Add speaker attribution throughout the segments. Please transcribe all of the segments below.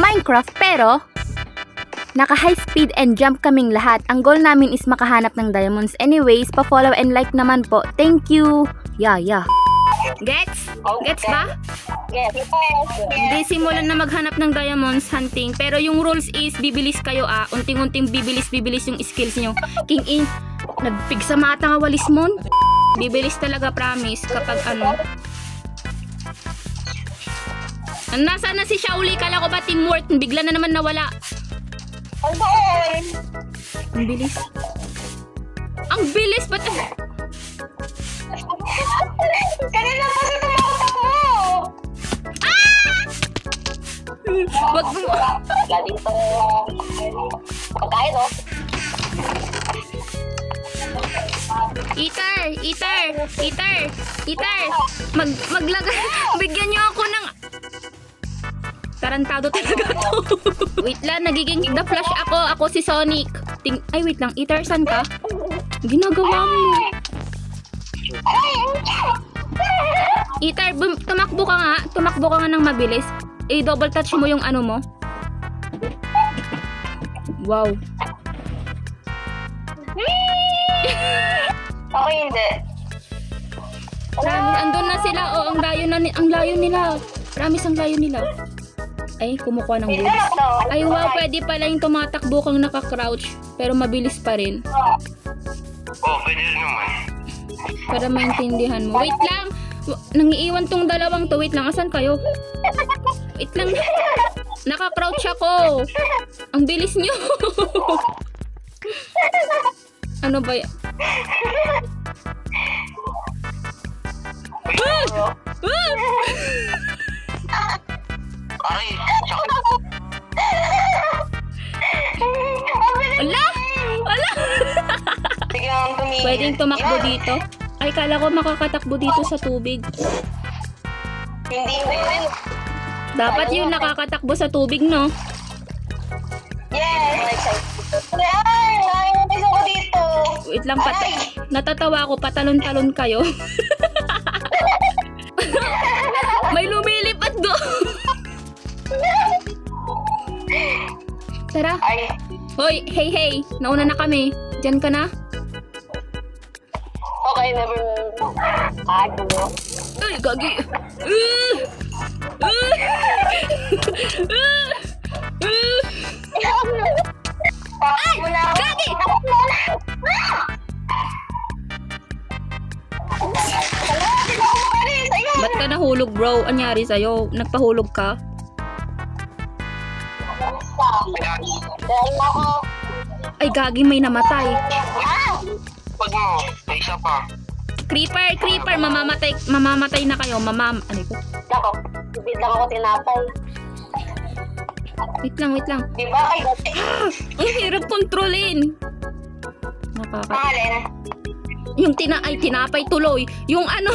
Speaker 1: Minecraft pero naka high speed and jump kaming lahat. Ang goal namin is makahanap ng diamonds. Anyways, pa-follow and like naman po. Thank you. Yeah. Gets? Gets ba?
Speaker 2: Yes.
Speaker 1: Hindi simulan na maghanap ng diamonds hunting. Pero yung rules is bibilis kayo Unting-unting bibilis yung skills nyo. King in, nagpigsa mata nga walis mon. Bibilis talaga, promise. Kapag Nasaan na si Shaoli? Kala ko ba teamwork? Bigla na naman nawala. Ang bilis. Ang bilis! Ba't?
Speaker 2: Kanina kasi tumakotak mo.
Speaker 1: Wag mo.
Speaker 2: Wala dito. Pagkain, no?
Speaker 1: Eater! Maglagay. Bigyan niyo ako ng... Tarantado talaga to. Wait lang, nagiging the flash ako. Ako si Sonic. Ay, wait lang. Eater, saan ka? Ginagawa mo. Eater, tumakbo ka nga. Tumakbo ka nga ng mabilis. I-double touch mo yung ano mo. Wow.
Speaker 2: Okay, hindi.
Speaker 1: Promise, andun na sila. Oh, ang layo nila. Promise, ang layo nila. Ay, kumukuha ng wood. Ay, wow, pwede pala yung tumatakbo kang naka-crouch. Pero mabilis pa rin.
Speaker 3: Pwede rin naman.
Speaker 1: Para maintindihan mo. Wait lang! Nangiiwan tong dalawang to. Wait lang, asan kayo? Wait lang. Naka-crouch ako. Ang bilis nyo. Ano ba yan?
Speaker 3: Ay, sakit.
Speaker 1: Ala!
Speaker 2: Biglang tumingin.
Speaker 1: Pwedeng tumakbo dito. Ay, kala ko makakatakbo dito sa tubig.
Speaker 2: Hindi.
Speaker 1: Dapat yung nakakatakbo sa tubig, no?
Speaker 2: Yes. Ay, nainis ako dito.
Speaker 1: Wait lang, natatawa ako, patalon-talon kayo. May lumilipad do. Tara.
Speaker 2: Ay,
Speaker 1: Hoy, hey, nauna na kami. Diyan ka na?
Speaker 2: okay, never mind. Ano?
Speaker 1: Ay, gagi.
Speaker 2: Ay,
Speaker 1: Gagi! Ba't ka nahulog, bro? Anyari sa'yo? Nagpahulog ka?
Speaker 2: Dahil ako.
Speaker 1: Ay, gagi, may namatay.
Speaker 3: Pag mo, may isa pa.
Speaker 1: Creeper, mamamatay na kayo. Ano ko?
Speaker 2: Ako, tubig lang ako tinapay.
Speaker 1: Wait lang.
Speaker 2: Di ba kay dati?
Speaker 1: Ang hirap kontrolin.
Speaker 2: Pangalan?
Speaker 1: Yung tinapay tuloy. Yung ano.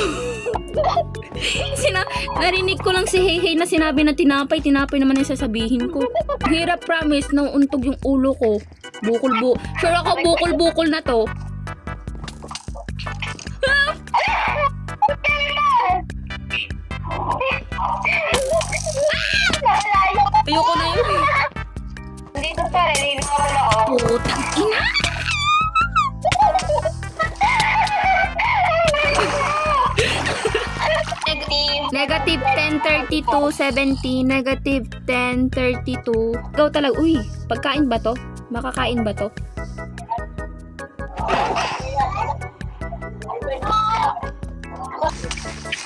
Speaker 1: Narinig ko lang si Hey na sinabi na tinapay naman yung sasabihin ko. Hirap, promise, nauuntog yung ulo ko. Sure ako bukol na to. Ayoko na yun.
Speaker 2: Dito pa rin, hindi ako.
Speaker 1: Putang ina. Negative 1032.70. Negative 1032. Ikaw talaga. Uy, pagkain ba to? Makakain ba to?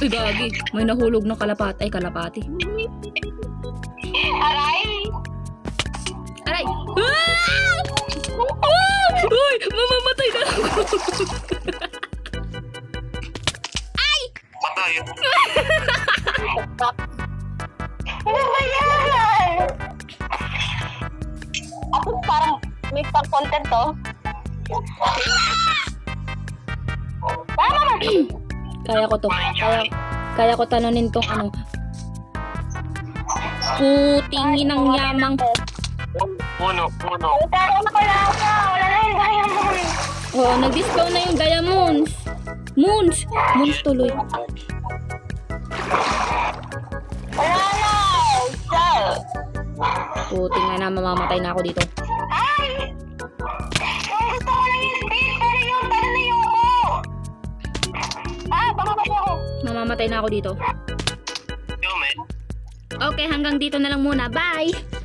Speaker 1: Uy, gagi. May nahulog na kalapati.
Speaker 2: Aray!
Speaker 1: Aray! Uy, mamamatay na ako.
Speaker 3: Patay.
Speaker 2: Ano ba yan? Ako parang may pang-content to.
Speaker 1: Kaya ko to. Kaya ko tanunin tong ano. Putingin ng yamang.
Speaker 3: Puno.
Speaker 2: Nagkaroon ako lang na. Wala na yung diamond.
Speaker 1: Oh, nag-display na yung diamonds. Moons tuloy.
Speaker 2: Wala na.
Speaker 1: Puting nga na, mamamatay na ako dito.
Speaker 2: Ay! Yung gusto ko lang yung speed, pero yung tara na yung ako. Baka ba ako?
Speaker 1: Mamamatay na ako dito.
Speaker 3: Yo, man.
Speaker 1: Okay, hanggang dito na lang muna. Bye!